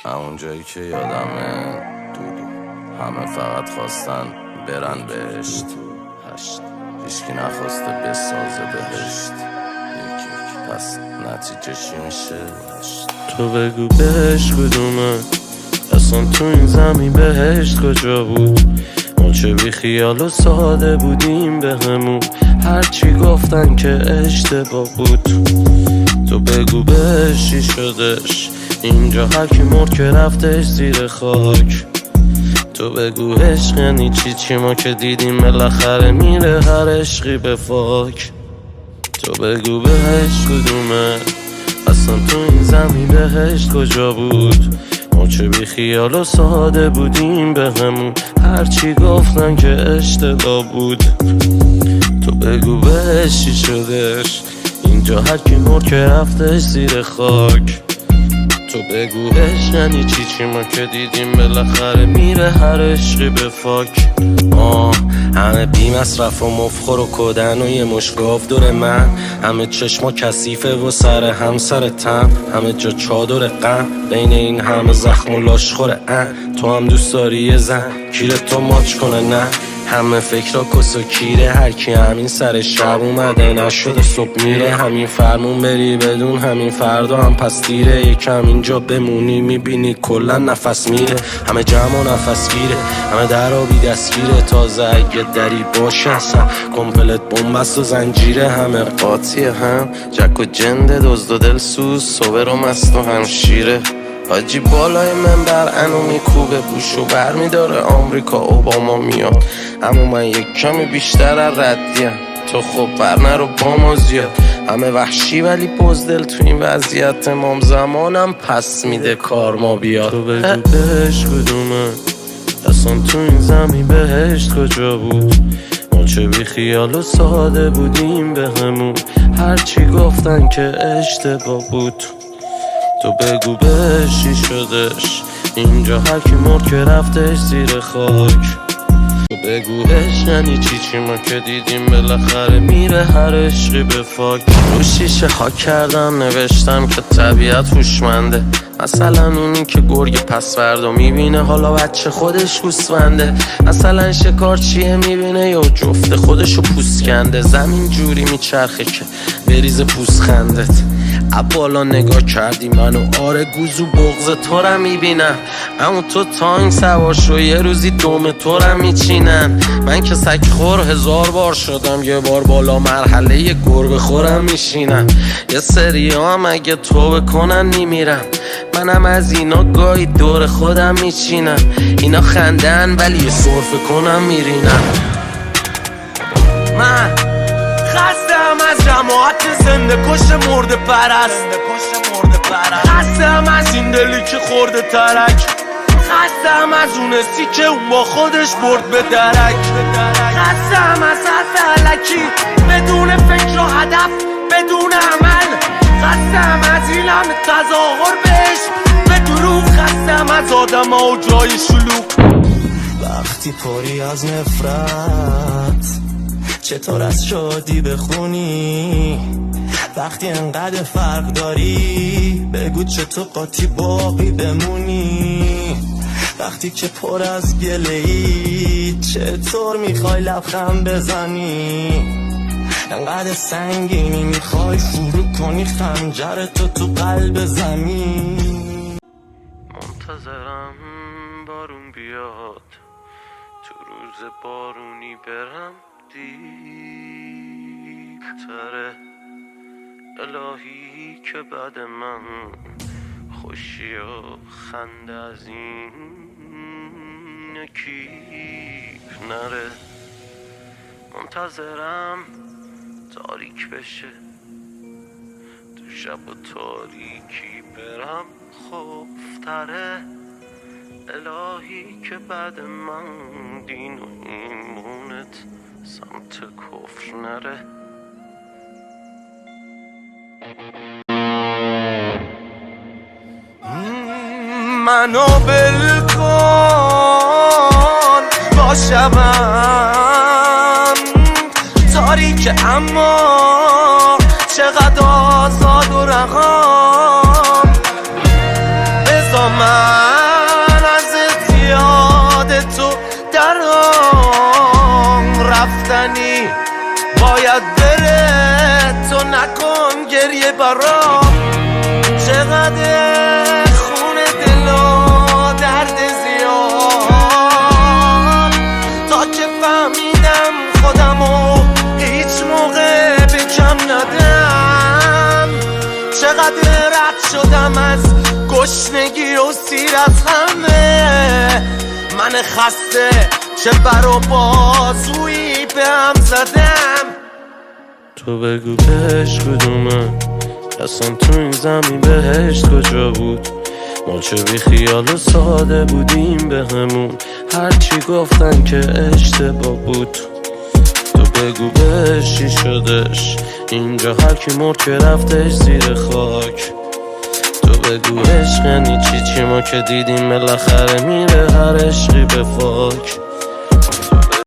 همون جایی که یادمه دودو همه فقط خواستن برن بهشت هیچکی نخواسته بسازه بهشت پس نتیجه چی میشه؟ تو بگو بهشت کدومه؟ اصلا تو این زمین بهشت کجا بود؟ ما چه بی خیال و ساده بودیم به همون هرچی گفتن که اشتباه بود. تو بگو بهشت چی شدش؟ اینجا هرکی مرد که رفتش زیر خاک. تو بگو عشق یعنی چی ما که دیدیم بالاخره میره هر عشقی به فاک. تو بگو بهشت کدومه؟ اصلا تو این زمین بهشت کجا بود؟ ما چه بی خیال و ساده بودیم به همون هرچی گفتن که اشتباه بود. تو بگو بهشت چی شدش؟ اینجا هرکی مرد که رفتش زیر خاک. تو بگو عشق یعنی چی ما که دیدیم بالاخره میره هر عشقی به فاک. همه بی مصرف و مفخور و کدن و یه مشگاف دور من، همه چشما کثیفه و سر هم سر تم، همه جا چادر غم بین این همه زخم و لاشخور تو هم دوست داری یه زن کیره تو ماچ کنه نه؟ همه فکرها کس و کیره هرکی همین سر شب اومده نشده صبح میره، همین فرمون بری بدون همین فردا هم پس دیره، یکم اینجا بمونی میبینی کلا نفس میره، همه جمع و نفس گیره، همه درابی دستگیره، تازه اگه دری باشه اصلا کمپلت بومبست و زنجیره، همه قاطیه هم جک و جنده دزد و دلسوز صبر و مست و همشیره. حاجی بالای منبر انو میکوبه بوشو بر میداره آمریکا اوباما میاد، اما من یک کمی بیشتر ردیم تو خب برنه رو با ما زیاد، همه وحشی ولی بزدل تو این وضعیت امام زمانم پس میده کار ما بیاد. تو بگو بهشت کدومه؟ اصلا تو این زمین بهشت کجا بود؟ ما چه بی خیال و ساده بودیم به همون هرچی گفتن که اشتباه بود. تو بگو بهش چی شدش؟ اینجا هرکی مرد که رفتش زیر خاک. تو بگو عشق یعنی چی ما که دیدیم بالاخره میره هر عشقی به فاک. رو شیشه خاک کردم نوشتم که طبیعت هوشمنده، مثلا اونی که گرگ پس فردا میبینه حالا بچه خودش گوسفنده، مثلا شکارچیه میبینه یا جفت خودشو پوست کنده، زمین جوری میچرخه که بریز پوست خندت. بالا نگاه کردی منو آره گوزو بغض تو رو میبینم، اما تو تانگ سوار شو یه روزی دوم تو رو میچینن. من که سگ خور 1000 بار شدم یه بار بالا مرحله یه گربه خورم میشینم، یه سری هم اگه تو بکنن میمیرم، منم از اینا گاهی دور خودم میچینم، اینا خندن ولی یه سرفه کنم میرینم. من خستم از جماعت زنده کش مرده پرست، خستم از این دلی که خورده ترک، خستم از اون سی که اون با خودش برد به درک، خستم از حرف علکی بدون فکر و هدف بدون عمل، خستم از این همه تظاهر بهش به دروغ، خستم از آدم ها و جای شلوغ. وقتی پری از نفرت چطور از شادی بخونی؟ وقتی انقدر فرق داری بگو چطور قاطی باقی بمونی؟ وقتی که پر از گله‌ای چطور میخوای لبخند بزنی؟ انقدر سنگینی میخوای فرو کنی خنجرتو تو قلب زمین. منتظرم بارون بیاد تو روز بارونی برم دیرتره، الهی که بعد من خوشی و خنده از این یکی نره. منتظرم تاریک بشه تو شب و تاریکی برم خوفتره، الهی که بعد من دین و ایمونت سمت کفر نره. منو بلکن با شبم تاریک اما چقدر آزاد و رها، بذار من برام چقدر خون دل و درد زیاد تا که فهمیدم خودمو هیچ موقع به کم ندم چقدر رد شدم از گشنگی و سیر از همه من خسته چه بر و بازویی به هم زدم تو بگو بهش کدومه اصلا تو این زمین بهشت کجا بود ما چه بی خیال و ساده بودیم به همون هرچی گفتن که اشتباه بود تو بگو بهش چی شدش اینجا هر کی مرد که رفتش زیر خاک تو بگو عشق یعنی چی ما که دیدیم بالاخره میره هر عشقی به فاک